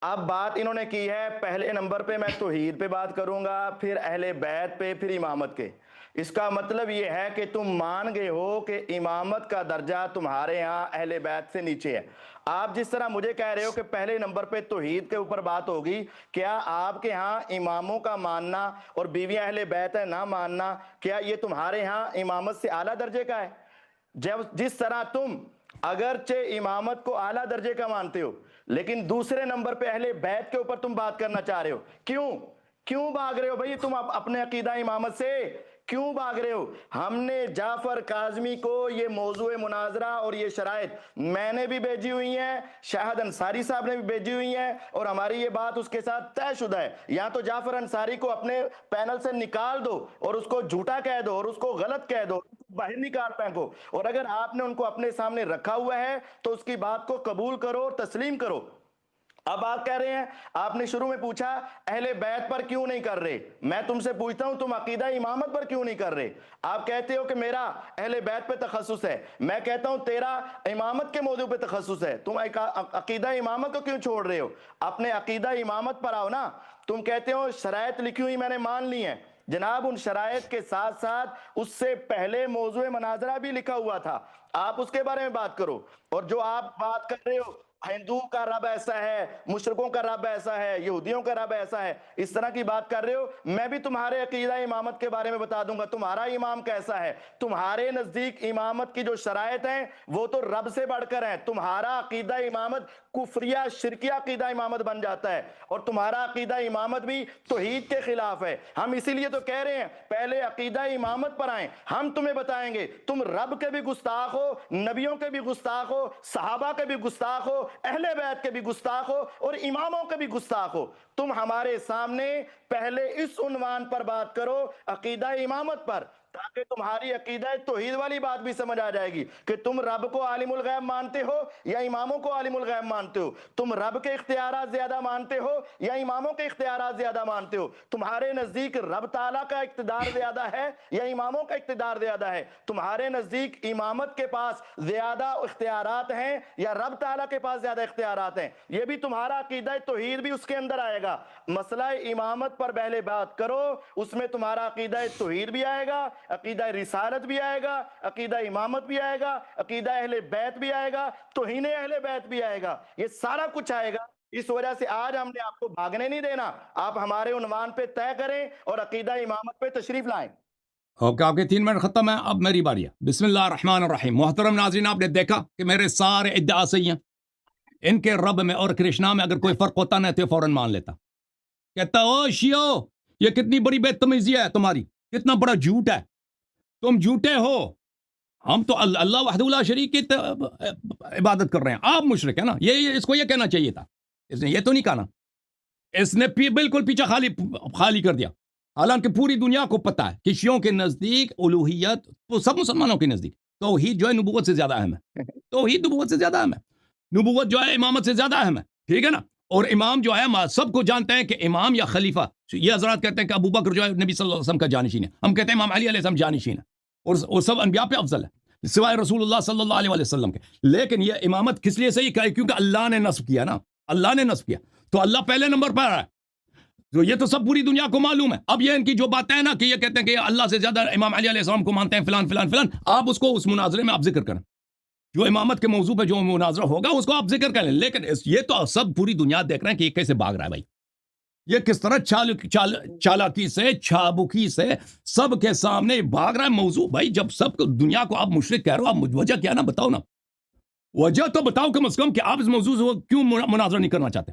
اب بات انہوں نے کی ہے پہلے نمبر پہ میں توحید پہ بات کروں گا، پھر اہل بیت پہ، پھر امامت کے۔ اس کا مطلب یہ ہے کہ تم مان گئے ہو کہ امامت کا درجہ تمہارے ہاں اہل بیت سے نیچے ہے۔ آپ جس طرح مجھے کہہ رہے ہو کہ پہلے نمبر پہ توحید کے اوپر بات ہوگی، کیا آپ کے ہاں اماموں کا ماننا اور بیوی اہل بیت ہے نہ ماننا، کیا یہ تمہارے ہاں امامت سے اعلیٰ درجے کا ہے؟ جس طرح تم اگرچہ امامت کو اعلیٰ درجے کا مانتے ہو، لیکن دوسرے نمبر پہ اہل بیت کے اوپر تم بات کرنا چاہ رہے ہو، کیوں بھاگ رہے ہو بھائی تم اپنے عقیدہ امامت سے؟ کیوں بھاگ رہے ہو؟ ہم نے جعفر کاظمی کو یہ موضوع مناظرہ اور یہ شرائط میں نے بھی بھیجی ہوئی ہیں، شاہد انصاری صاحب نے بھی بھیجی ہوئی ہیں، اور ہماری یہ بات اس کے ساتھ طے شدہ ہے۔ یا تو جعفر انصاری کو اپنے پینل سے نکال دو اور اس کو جھوٹا کہہ دو اور اس کو غلط کہہ دو، باہر نکال پھینکو، اور اگر آپ نے ان کو اپنے سامنے رکھا ہوا ہے تو اس کی بات کو قبول کرو اور تسلیم کرو۔ اب آپ کہہ رہے ہیں، آپ نے شروع میں پوچھا اہل بیت پر کیوں نہیں کر رہے، میں تم سے پوچھتا ہوں تم عقیدہ امامت پر کیوں نہیں کر رہے؟ آپ کہتے ہو کہ میرا اہل بیت پہ تخصص ہے، میں کہتا ہوں تیرا امامت کے موضوع پہ تخصص ہے، تم عقیدہ امامت کو کیوں چھوڑ رہے ہو؟ اپنے عقیدہ امامت پر آؤ نا۔ تم کہتے ہو شرائط لکھی ہوئی میں نے مان لی ہیں، جناب ان شرائط کے ساتھ ساتھ اس سے پہلے موضوع مناظرہ بھی لکھا ہوا تھا، آپ اس کے بارے میں بات کرو۔ اور جو آپ بات کر رہے ہو ہندو کا رب ایسا ہے، مشرکوں کا رب ایسا ہے، یہودیوں کا رب ایسا ہے، اس طرح کی بات کر رہے ہو، میں بھی تمہارے عقیدہ امامت کے بارے میں بتا دوں گا تمہارا امام کیسا ہے۔ تمہارے نزدیک امامت کی جو شرائط ہیں وہ تو رب سے بڑھ کر ہیں، تمہارا عقیدہ امامت کفریہ شرکیہ عقیدہ امامت بن جاتا ہے، اور تمہارا عقیدہ امامت بھی توحید کے خلاف ہے۔ ہم اسی لیے تو کہہ رہے ہیں پہلے عقیدہ امامت پر آئیں، ہم تمہیں بتائیں گے تم رب کے بھی گستاخ ہو، نبیوں کے بھی گستاخ ہو، صحابہ کے بھی گستاخ ہو، اہل بیت کے بھی گستاخ ہو، اور اماموں کے بھی گستاخ ہو۔ تم ہمارے سامنے پہلے اس عنوان پر بات کرو، عقیدہ امامت پر، تاکہ تمہاری عقیدہ توحید والی بات بھی سمجھ آ جائے گی کہ تم رب کو عالم الغیب مانتے ہو یا اماموں کو عالم الغیب مانتے ہو، تم رب کے اختیارات زیادہ مانتے ہو یا اماموں کے اختیارات زیادہ مانتے ہو، تمہارے نزدیک رب تعالیٰ کا اقتدار زیادہ ہے یا اماموں کا اقتدار زیادہ ہے، تمہارے نزدیک امامت کے پاس زیادہ اختیارات ہیں یا رب تعالیٰ کے پاس زیادہ اختیارات ہیں؟ یہ بھی تمہارا عقیدہ توحید بھی اس کے اندر آئے گا۔ مسئلہ امامت پر پہلے بات کرو، اس میں تمہارا عقیدہ توحید بھی آئے گا، عقیدہ رسالت بھی آئے گا، عقیدہ امامت بھی آئے گا، عقیدہ اہل بیت بھی آئے گا، توہین اہل بیت بھی آئے گا، یہ سارا کچھ آئے گا۔ اس وجہ سے آج ہم نے آپ کو بھاگنے نہیں دینا، آپ ہمارے عنوان پہ طے کریں اور عقیدہ امامت پہ تشریف لائیں۔ اوکے آپ کے 3 منٹ ختم ہے، اب میری باری ہے۔ بسم اللہ الرحمن الرحیم۔ محترم ناظرین، آپ نے دیکھا کہ میرے سارے ادعا صحیح ہیں، ان کے رب میں اور کرشنا میں اگر کوئی فرق ہوتا نہ تو فوراً مان لیتا، کہتا او شیو یہ کتنی بڑی بے تمیزی ہے تمہاری، کتنا بڑا جھوٹ ہے، تم جھوٹے ہو، ہم تو اللہ وحدہ لا شریک کی عبادت کر رہے ہیں، آپ مشرک ہیں نا۔ یہ اس کو یہ کہنا چاہیے تھا، اس نے یہ تو نہیں کہا نا، اس نے بالکل پیچھے خالی کر دیا۔ حالانکہ پوری دنیا کو پتا ہے کہ شیعوں کے نزدیک الوہیت، تو سب مسلمانوں کے نزدیک توحید جو ہے نبوت سے زیادہ اہم ہے، توحید نبوت سے زیادہ اہم ہے، نبوت جو ہے امامت سے زیادہ اہم ہے، ٹھیک ہے نا۔ اور امام جو ہے سب کو جانتے ہیں کہ امام یا خلیفہ، یہ حضرات کہتے ہیں کہ ابو بکر جو ہے نبی صلی اللہ علیہ وسلم کا جانشین ہے، ہم کہتے ہیں امام علی علیہ السلام جانشین ہے، اور سب انبیاء پہ افضل ہے سوائے رسول اللہ صلی اللہ علیہ وسلم کے۔ لیکن یہ امامت کس لیے صحیح کہا؟ کیونکہ اللہ نے نصب کیا نا، اللہ نے نصب کیا، تو اللہ پہلے نمبر پر ہے، تو یہ تو سب پوری دنیا کو معلوم ہے۔ اب یہ ان کی جو باتیں ہیں نا کہ یہ کہتے ہیں کہ اللہ سے زیادہ امام علی علیہ السلام کو مانتے ہیں، فلان فلان فلان، آپ اس کو اس مناظرے میں آپ ذکر کریں، جو امامت کے موضوع پہ جو مناظرہ ہوگا اس کو آپ ذکر کریں۔ لیکن یہ تو سب پوری دنیا دیکھ رہے ہیں کہ یہ کیسے بھاگ رہا ہے بھائی، یہ کس طرح چالاکی سے، چھابکی سے سب کے سامنے بھاگ رہا ہے موضوع۔ بھائی جب سب دنیا کو آپ مشرک کہہ رہے ہو، آپ وجہ کیا نا بتاؤ نا، وجہ تو بتاؤ کم از کم کہ آپ اس موضوع سے کیوں مناظرہ نہیں کرنا چاہتے؟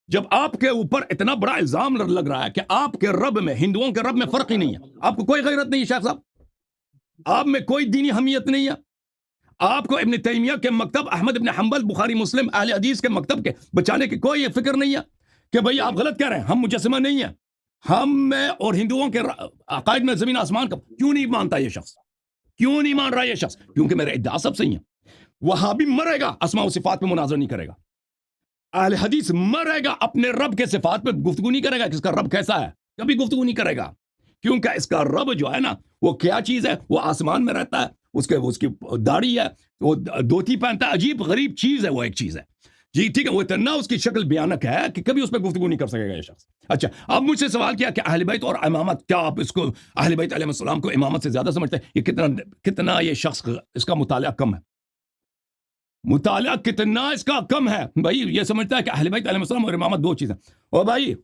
جب آپ کے اوپر اتنا بڑا الزام لگ رہا ہے کہ آپ کے رب میں، ہندوؤں کے رب میں فرق ہی نہیں ہے، آپ کو کوئی غیرت نہیں ہے شیخ صاحب، آپ میں کوئی دینی حمیت نہیں ہے، آپ کو ابن تیمیہ کے مکتب، احمد ابن حنبل، بخاری مسلم، اہل حدیث کے مکتب کے بچانے کی کوئی فکر نہیں ہے کہ بھئی آپ غلط کہہ رہے ہیں، ہم مجسمہ نہیں ہیں، ہم میں اور ہندوؤں کے عقائد میں زمین آسمان کا کیوں نہیں مانتا یہ شخص، کیوں نہیں مان رہا یہ شخص؟ کیونکہ میرے ادعا سب صحیح ہیں۔ وہابی مرے گا اسماء و صفات پہ مناظر نہیں کرے گا، اہل حدیث مرے گا اپنے رب کے صفات پہ گفتگو نہیں کرے گا کہ اس کا رب کیسا ہے، کبھی گفتگو نہیں کرے گا، کیونکہ اس کا رب جو ہے نا وہ کیا چیز ہے، وہ آسمان میں رہتا ہے، اس کی داڑھی ہے، وہ دھوتی پہنتا ہے، عجیب غریب چیز ہے، وہ ایک چیز ہے جی ٹھیک ہے، وہ اتنا اس کی شکل بیانک ہے کہ کبھی اس پہ گفتگو نہیں کر سکے گا یہ شخص. اچھا اب مجھ سے سوال کیا کہ اہل بیت اور امامت، کیا آپ اس کو اہل بیت علیہ السلام کو امامت سے زیادہ سمجھتے ہیں؟ یہ کتنا یہ شخص اس کا مطالعہ کم ہے، مطالعہ کتنا اس کا کم ہے بھائی. یہ سمجھتا ہے کہ اہل بیت علیہ السلام اور امامت دو چیزیں. اور بھائی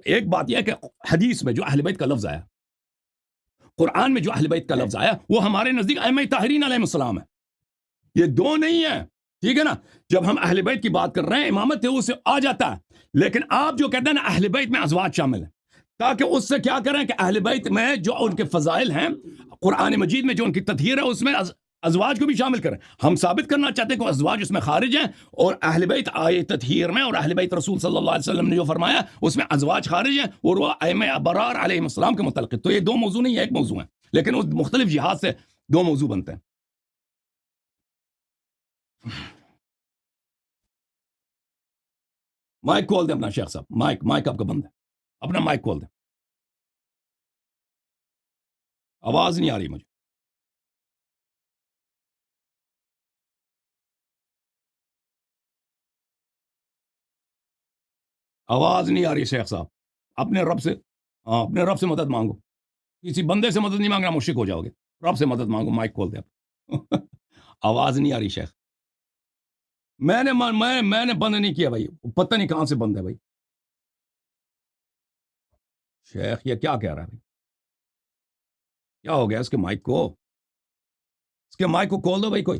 ایک بات یہ ہے کہ حدیث میں جو اہل بیت کا لفظ آیا، قرآن میں جو اہل بیت کا لفظ آیا، وہ ہمارے نزدیک ائمہ طاہرین علیہ السلام ہے. یہ دو نہیں ہے، ٹھیک ہے نا. جب ہم اہل بیت کی بات کر رہے ہیں امامت ہے اسے آ جاتا ہے، لیکن آپ جو کہتے ہیں نا اہل بیت میں ازواج شامل ہیں، تاکہ اس سے کیا کریں کہ اہل بیت میں جو ان کے فضائل ہیں، قرآن مجید میں جو ان کی تطہیر ہے اس میں ازواج کو بھی شامل کریں. ہم ثابت کرنا چاہتے ہیں کہ ازواج اس میں خارج ہیں، اور اہل بیت آئے تطہیر میں اور اہل بیت رسول صلی اللہ علیہ وسلم نے جو فرمایا اس میں ازواج خارج ہیں، اور وہ ائمہ ابرار علیہ السلام کے متعلق. تو یہ دو موضوع نہیں ہے، ایک موضوع ہے، لیکن وہ مختلف جہاد سے دو موضوع بنتے ہیں. مائک کھول دیں اپنا شیخ صاحب، مائک آپ کا بند ہے، اپنا مائک کھول دیں. آواز نہیں آ رہی مجھے. آواز نہیں آ رہی شیخ صاحب. اپنے رب سے اپنے رب سے مدد مانگو. کسی بندے سے مدد نہیں مانگنا، مشرک ہو جاؤ گے. رب سے مدد مانگو. مائک کھول دیں آپ. آواز نہیں آ رہی شیخ. میں نے بند نہیں کیا بھائی، پتہ نہیں کہاں سے بند ہے بھائی. شیخ یہ کیا کہہ رہا ہے بھائی؟ کیا ہو گیا اس کے مائک کو؟ اس کے مائک کو کھول دو بھائی کوئی.